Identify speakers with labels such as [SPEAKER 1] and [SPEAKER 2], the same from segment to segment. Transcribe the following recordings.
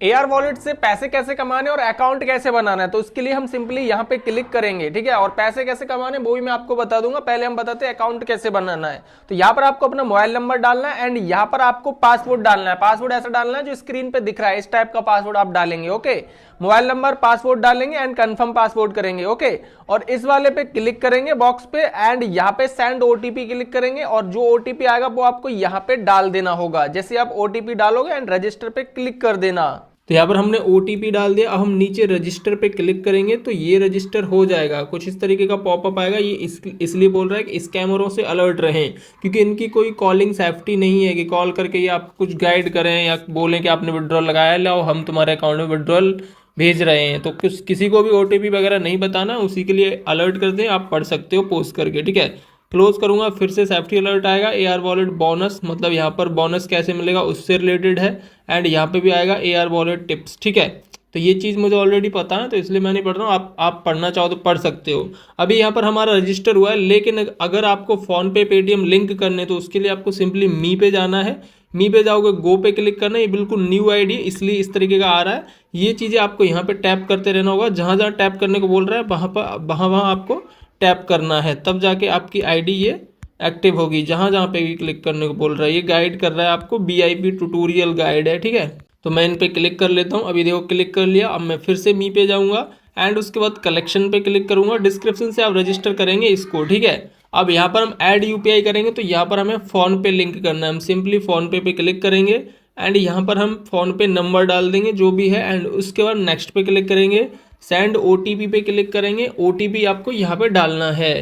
[SPEAKER 1] AR wallet से पैसे कैसे कमाने और अकाउंट कैसे बनाना है, तो इसके लिए हम सिंपली यहाँ पे क्लिक करेंगे, ठीक है। और पैसे कैसे कमाने वो भी मैं आपको बता दूंगा, पहले हम बताते हैं अकाउंट कैसे बनाना है। तो यहाँ पर आपको अपना मोबाइल नंबर डालना है एंड यहाँ पर आपको पासवर्ड डालना है। पासवर्ड ऐसा डालना है जो स्क्रीन पे दिख रहा है, इस टाइप का पासवर्ड आप डालेंगे, ओके। मोबाइल नंबर पासवर्ड डालेंगे एंड कंफर्म पासवर्ड करेंगे, ओके। और इस वाले पे क्लिक करेंगे बॉक्स पे एंड यहाँ पे सेंड ओटीपी क्लिक करेंगे और जो ओटीपी आएगा वो आपको यहाँ पे डाल देना होगा। जैसे आप ओटीपी डालोगे एंड रजिस्टर पे क्लिक कर देना। तो यहाँ पर हमने OTP डाल दिया। अब हम नीचे रजिस्टर पे क्लिक करेंगे तो ये रजिस्टर हो जाएगा। कुछ इस तरीके का पॉपअप आएगा। ये इसलिए बोल रहा है कि स्कैमरों से अलर्ट रहें, क्योंकि इनकी कोई कॉलिंग सेफ्टी नहीं है कि कॉल करके ये आप कुछ गाइड करें या बोलें कि आपने विड्रॉल लगाया, लाओ हम तुम्हारे अकाउंट में विड्रॉल भेज रहे हैं। तो किसी को भी OTP वगैरह नहीं बताना, उसी के लिए अलर्ट कर दें। आप पढ़ सकते हो पोस्ट करके, ठीक है। क्लोज करूंगा, फिर से सेफ्टी अलर्ट आएगा। एआर वॉलेट बोनस, मतलब यहाँ पर बोनस कैसे मिलेगा उससे रिलेटेड है। एंड यहाँ पे भी आएगा एआर वॉलेट टिप्स, ठीक है। तो ये चीज़ मुझे ऑलरेडी पता है तो इसलिए मैं नहीं पढ़ रहा हूँ, आप पढ़ना चाहो तो पढ़ सकते हो। अभी यहाँ पर हमारा रजिस्टर हुआ है, लेकिन अगर आपको फ़ोन पे पेटीएम लिंक करने तो उसके लिए आपको सिंपली मी पे जाना है। मी पे जाओगे, गो पे क्लिक करना है। ये बिल्कुल न्यू आईडी इसलिए इस तरीके का आ रहा है। ये चीज़ें आपको यहाँ पे टैप करते रहना होगा। जहाँ जहाँ टैप करने को बोल रहा है वहाँ पर वहाँ आपको टैप करना है, तब जाके आपकी आईडी ये एक्टिव होगी। जहाँ जहाँ पे भी क्लिक करने को बोल रहा है, ये गाइड कर रहा है आपको, VIP ट्यूटोरियल गाइड है, ठीक है। तो मैं इन पे क्लिक कर लेता हूँ। अभी देखो क्लिक कर लिया। अब मैं फिर से मी पे जाऊँगा एंड उसके बाद कलेक्शन पे क्लिक करूँगा। डिस्क्रिप्शन से आप रजिस्टर करेंगे इसको, ठीक है। अब यहाँ पर हम ऐड UPI करेंगे तो यहाँ पर हमें फ़ोन पे लिंक करना है। हम सिंपली फ़ोन पे क्लिक करेंगे एंड यहाँ पर हम फ़ोन पे नंबर डाल देंगे जो भी है एंड उसके बाद नेक्स्ट पे क्लिक करेंगे। सेंड OTP पे क्लिक करेंगे। OTP आपको यहाँ पे डालना है।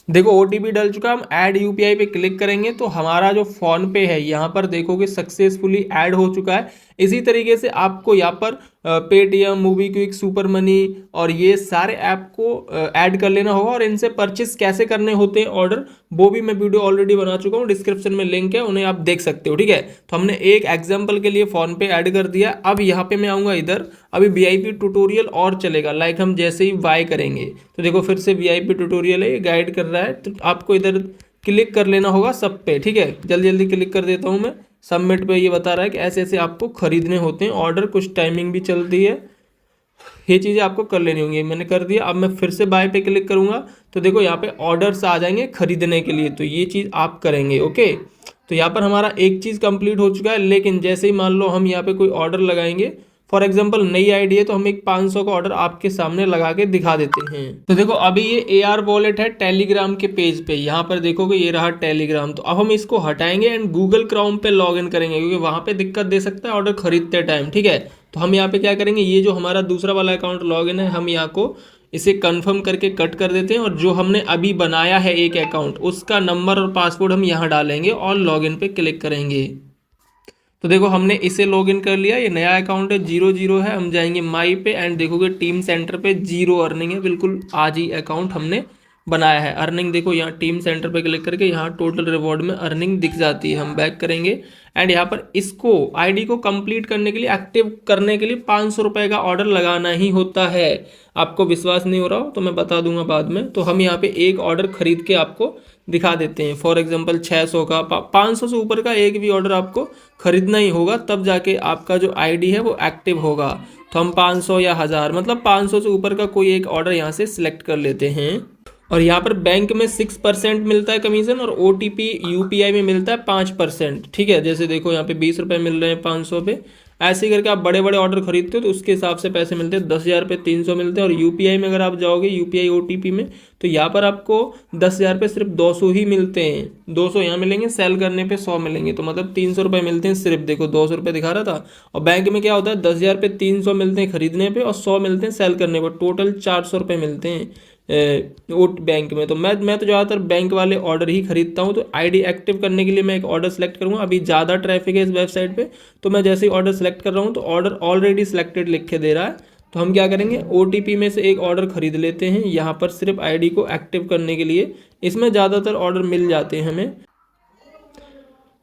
[SPEAKER 1] देखो OTP डल चुका। हम ऐड UPI पे क्लिक करेंगे तो हमारा जो फ़ोन पे है यहाँ पर देखोगे सक्सेसफुली ऐड हो चुका है। इसी तरीके से आपको यहाँ पर पेटीएम, मोबीक्विक, सुपर मनी और ये सारे ऐप को ऐड कर लेना होगा। और इनसे परचेस कैसे करने होते हैं ऑर्डर, वो भी मैं वीडियो ऑलरेडी बना चुका हूँ, डिस्क्रिप्शन में लिंक है, उन्हें आप देख सकते हो, ठीक है। तो हमने एक एग्जाम्पल के लिए फ़ोन पे ऐड कर दिया। अब यहाँ पे मैं आऊँगा इधर। अभी VIP ट्यूटोरियल और चलेगा, लाइक हम जैसे ही बाय करेंगे तो देखो फिर से VIP ट्यूटोरियल है, ये गाइड कर रहा है। तो आपको इधर क्लिक कर लेना होगा सब पे, ठीक है। जल्दी जल्दी क्लिक कर देता हूँ मैं। सबमिट पे ये बता रहा है कि ऐसे ऐसे आपको खरीदने होते हैं ऑर्डर, कुछ टाइमिंग भी चलती है, ये चीज़ें आपको कर लेनी होंगी। मैंने कर दिया। अब मैं फिर से बाय पे क्लिक करूँगा तो देखो यहाँ पे ऑर्डर्स आ जाएंगे खरीदने के लिए, तो ये चीज़ आप करेंगे, ओके। तो यहाँ पर हमारा एक चीज़ कंप्लीट हो चुका है। लेकिन जैसे ही मान लो हम यहाँ पे कोई ऑर्डर लगाएंगे, फॉर एग्जाम्पल नई आईडी है तो हम एक 500 का ऑर्डर आपके सामने लगा के दिखा देते हैं। तो देखो अभी ये एआर वॉलेट है टेलीग्राम के पेज पे, यहाँ पर देखोगे ये रहा टेलीग्राम। तो अब हम इसको हटाएंगे एंड गूगल क्रोम पे लॉग इन करेंगे, क्योंकि वहाँ पे दिक्कत दे सकता है ऑर्डर खरीदते टाइम, ठीक है। तो हम यहाँ पे क्या करेंगे, ये जो हमारा दूसरा वाला अकाउंट लॉग इन है, हम यहाँ को इसे कंफर्म करके कट कर देते हैं। और जो हमने अभी बनाया है एक अकाउंट, उसका नंबर और पासवर्ड हम यहाँ डालेंगे और लॉगिन पे क्लिक करेंगे। तो देखो हमने इसे लॉगिन कर लिया। ये नया अकाउंट है, 00 है। हम जाएंगे माई पे एंड देखोगे टीम सेंटर पे 0 अर्निंग है। बिल्कुल आज ही अकाउंट हमने बनाया है। अर्निंग देखो यहाँ टीम सेंटर पे क्लिक करके यहाँ टोटल रिवॉर्ड में अर्निंग दिख जाती है। हम बैक करेंगे एंड यहाँ पर इसको आईडी को कंप्लीट करने के लिए, एक्टिव करने के लिए 500 रुपये का ऑर्डर लगाना ही होता है। आपको विश्वास नहीं हो रहा हो तो मैं बता दूंगा बाद में। तो हम यहाँ पे एक ऑर्डर खरीद के आपको दिखा देते हैं। फॉर एग्जांपल 600 का, 500 से ऊपर का एक भी ऑर्डर आपको खरीदना ही होगा, तब जाके आपका जो आईडी है वो एक्टिव होगा। तो हम 500 या 1000, मतलब 500 से ऊपर का कोई एक ऑर्डर यहाँ से सिलेक्ट कर लेते हैं। और यहाँ पर बैंक में 6% मिलता है कमीशन और OTP UPI में मिलता है 5%, ठीक है। जैसे देखो यहाँ पे 20 रुपये मिल रहे हैं 500 पे। ऐसे ही करके आप बड़े बड़े ऑर्डर खरीदते हो तो उसके हिसाब से पैसे मिलते हैं। 10,000 पे 300 मिलते हैं। और UPI में अगर आप जाओगे, UPI OTP में, तो यहाँ पर आपको 10,000 पे सिर्फ 200 ही मिलते हैं। 200 यहाँ मिलेंगे, सेल करने पे 100 मिलेंगे, तो मतलब 300 रुपये मिलते हैं सिर्फ। देखो 200 रुपये दिखा रहा था। और बैंक में क्या होता है, 10,000 पे 300 मिलते हैं खरीदने पे और 100 मिलते हैं सेल करने पर, टोटल 400 रुपये मिलते हैं बैंक में। तो मैं तो ज़्यादातर बैंक वाले ऑर्डर ही खरीदता हूँ। तो आईडी एक्टिव करने के लिए मैं एक ऑर्डर सेलेक्ट करूँगा। अभी ज़्यादा ट्रैफिक है इस वेबसाइट पे, तो मैं जैसे ही ऑर्डर सेलेक्ट कर रहा हूँ तो ऑर्डर ऑलरेडी सिलेक्टेड लिख के दे रहा है। तो हम क्या करेंगे, OTP में से एक ऑर्डर खरीद लेते हैं यहाँ पर, सिर्फ आईडी को एक्टिव करने के लिए। इसमें ज़्यादातर ऑर्डर मिल जाते हैं हमें।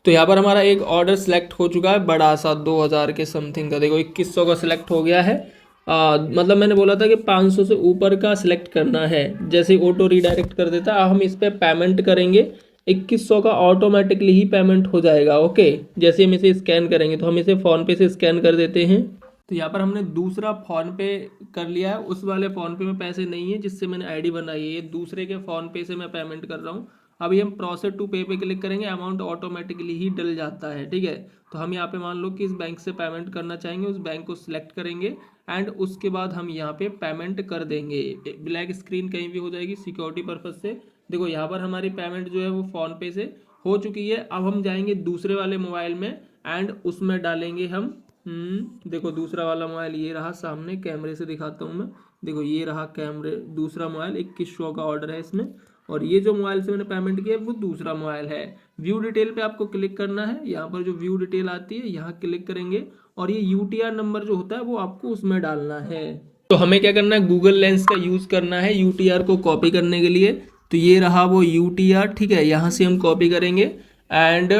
[SPEAKER 1] तो यहाँ पर हमारा एक ऑर्डर सेलेक्ट हो चुका है, बड़ा सा 2000 के समथिंग का। देखो 2100 का सिलेक्ट हो गया है। मतलब मैंने बोला था कि 500 से ऊपर का सिलेक्ट करना है, जैसे ऑटो रीडायरेक्ट कर देता है। अब हम इस पर पेमेंट करेंगे 2100 का ऑटोमेटिकली ही पेमेंट हो जाएगा। ओके, जैसे हम इसे स्कैन करेंगे तो हम इसे फ़ोन पे से स्कैन कर देते हैं। तो यहाँ पर हमने दूसरा फ़ोन पे कर लिया है, उस वाले फ़ोन पे में पैसे नहीं है जिससे मैंने आईडी बनाई है, ये दूसरे के फ़ोन पे से मैं पेमेंट कर रहा हूँ। अभी हम प्रोसेस टू पे पे क्लिक करेंगे, अमाउंट ऑटोमेटिकली ही डल जाता है। ठीक है, तो हम यहाँ पे मान लो कि इस बैंक से पेमेंट करना चाहेंगे, उस बैंक को सिलेक्ट करेंगे एंड उसके बाद हम यहाँ पे पेमेंट कर देंगे। ब्लैक स्क्रीन कहीं भी हो जाएगी सिक्योरिटी पर्पज़ से। देखो यहाँ पर हमारी पेमेंट जो है वो फ़ोन पे से हो चुकी है। अब हम जाएंगे दूसरे वाले मोबाइल में एंड उसमें डालेंगे हम देखो दूसरा वाला मोबाइल ये रहा, सामने कैमरे से दिखाता हूँ मैं। देखो ये रहा कैमरे, दूसरा मोबाइल 2100 का ऑर्डर है इसमें, और ये जो मोबाइल से मैंने पेमेंट किया है वो दूसरा मोबाइल है। व्यू डिटेल पे आपको क्लिक करना है, यहाँ पर जो व्यू डिटेल आती है यहाँ क्लिक करेंगे और ये यूटीआर नंबर जो होता है वो आपको उसमें डालना है। तो हमें क्या करना है, गूगल लेंस का यूज़ करना है यूटीआर को कॉपी करने के लिए। तो ये रहा वो यूटीआर, ठीक है, यहाँ से हम कॉपी करेंगे एंड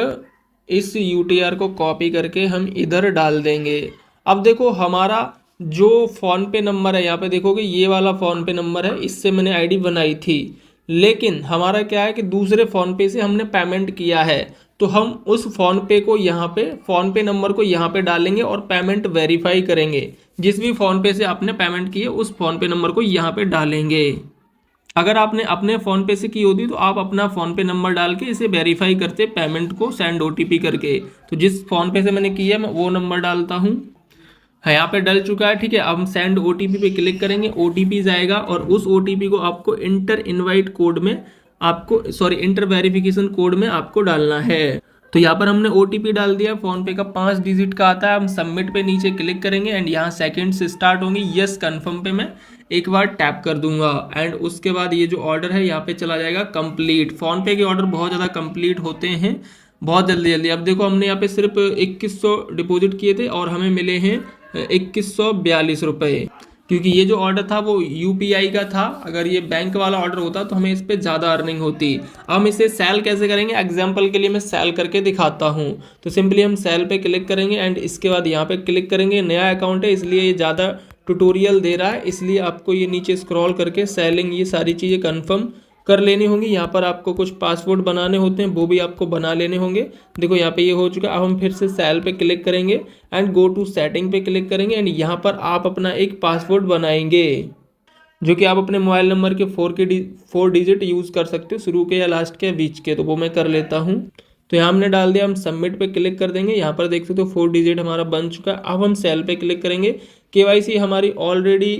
[SPEAKER 1] इस यूटीआर को कॉपी करके हम इधर डाल देंगे। अब देखो हमारा जो फ़ोन पे नंबर है, यहाँ पे देखोगे ये वाला फ़ोन पे नंबर है, इससे मैंने आईडी बनाई थी, लेकिन हमारा क्या है कि दूसरे फ़ोन पे से हमने पेमेंट किया है। तो हम उस फ़ोन पे को यहाँ पे, फ़ोन पे नंबर को यहाँ पे डालेंगे और पेमेंट वेरीफाई करेंगे। जिस भी फ़ोन पे से आपने पेमेंट की है उस फ़ोन पे नंबर को यहाँ पे डालेंगे। अगर आपने अपने फ़ोन पे से की होती तो आप अपना फ़ोन पे नंबर डाल के इसे वेरीफाई करते पेमेंट को सेंड ओटीपी करके। तो जिस फ़ोन पे से मैंने किया मैं वो नंबर डालता हूँ, यहाँ पे डल चुका है। ठीक है, अब हम सेंड ओटीपी पे क्लिक करेंगे, ओटीपी जाएगा और उस ओटीपी को आपको इंटर इनवाइट कोड में आपको इंटर वेरिफिकेशन कोड में आपको डालना है। तो यहाँ पर हमने ओटीपी डाल दिया, फ़ोन पे का 5 डिजिट का आता है। हम सबमिट पे नीचे क्लिक करेंगे एंड यहाँ सेकंड से स्टार्ट होंगी। यस कन्फर्म पे मैं एक बार टैप कर दूंगा एंड उसके बाद ये जो ऑर्डर है यहाँ पे चला जाएगा कंप्लीट। फ़ोन पे के ऑर्डर बहुत ज़्यादा कंप्लीट होते हैं बहुत जल्दी जल्दी। अब देखो हमने यहाँ पे सिर्फ 2100 डिपॉजिट किए थे और हमें मिले हैं 2142 रुपये, क्योंकि ये जो ऑर्डर था वो यूपीआई का था। अगर ये बैंक वाला ऑर्डर होता तो हमें इस पर ज़्यादा अर्निंग होती। अब हम इसे सेल कैसे करेंगे, एग्जाम्पल के लिए मैं सेल करके दिखाता हूँ। तो सिंपली हम सेल पे क्लिक करेंगे एंड इसके बाद यहाँ पे क्लिक करेंगे। नया अकाउंट है इसलिए ये ज़्यादा ट्यूटोरियल दे रहा है, इसलिए आपको ये नीचे स्क्रॉल करके सेलिंग ये सारी चीज़ें कन्फर्म कर लेनी होंगी। यहाँ पर आपको कुछ पासवर्ड बनाने होते हैं, वो भी आपको बना लेने होंगे। देखो यहाँ पे ये हो चुका है। अब हम फिर से सेल पे क्लिक करेंगे एंड गो टू सेटिंग पे क्लिक करेंगे एंड यहाँ पर आप अपना एक पासवर्ड बनाएंगे, जो कि आप अपने मोबाइल नंबर के 4 डिजिट यूज़ कर सकते हो, शुरू के या लास्ट के या बीच के। तो वो मैं कर लेता हूँ। तो यहाँ हमने डाल दिया, हम सबमिट पे क्लिक कर देंगे। यहाँ पर देख सकते हो 4 डिजिट हमारा बन चुका है। अब हम सेल पे क्लिक करेंगे। केवाईसी हमारी ऑलरेडी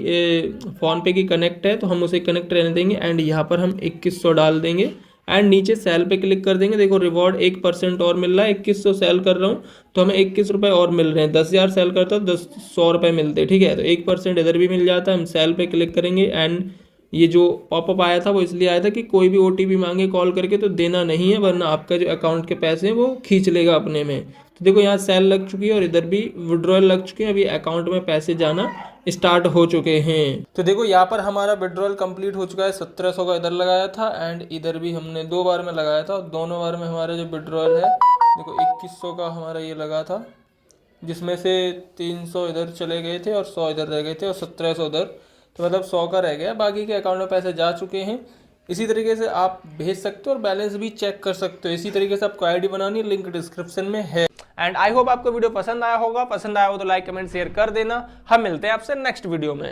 [SPEAKER 1] फ़ोन पे की कनेक्ट है तो हम उसे कनेक्ट रहने देंगे एंड यहाँ पर हम 2100 डाल देंगे एंड नीचे सेल पे क्लिक कर देंगे। देखो रिवॉर्ड 1% और मिल रहा है। 2100 सेल कर रहा हूँ तो हमें 21 रुपये और मिल रहे हैं। 10,000 सेल करता तो 100 रुपये मिलते। ठीक है, तो 1% इधर भी मिल जाता है। हम सेल पे क्लिक करेंगे एंड ये जो पॉपअप आया था वो इसलिए आया था कि कोई भी ओटीपी मांगे कॉल करके तो देना नहीं है, वरना आपका जो अकाउंट के पैसे हैं वो खींच लेगा अपने में। तो देखो यहाँ सेल लग चुकी है और इधर भी विड्रॉल लग चुके हैं। अभी अकाउंट में पैसे जाना स्टार्ट हो चुके हैं। तो देखो यहाँ पर हमारा विड्रॉल कंप्लीट हो चुका है। 1700 का इधर लगाया था एंड इधर भी हमने 2 बार में लगाया था। दोनों बार में हमारा जो विड्रॉल है देखो 2100 का हमारा ये लगा था, जिसमें से 300 इधर चले गए थे और 100 इधर रह गए थे और 1700 उधर, तो मतलब 100 का रह गया। बाकी के अकाउंट में पैसे जा चुके हैं। इसी तरीके से आप भेज सकते हो और बैलेंस भी चेक कर सकते हो। इसी तरीके से आपको आईडी बनानी है, लिंक डिस्क्रिप्शन में है। एंड आई होप आपको वीडियो पसंद आया होगा। पसंद आया हो तो लाइक कमेंट शेयर कर देना। हम मिलते हैं आपसे नेक्स्ट वीडियो में।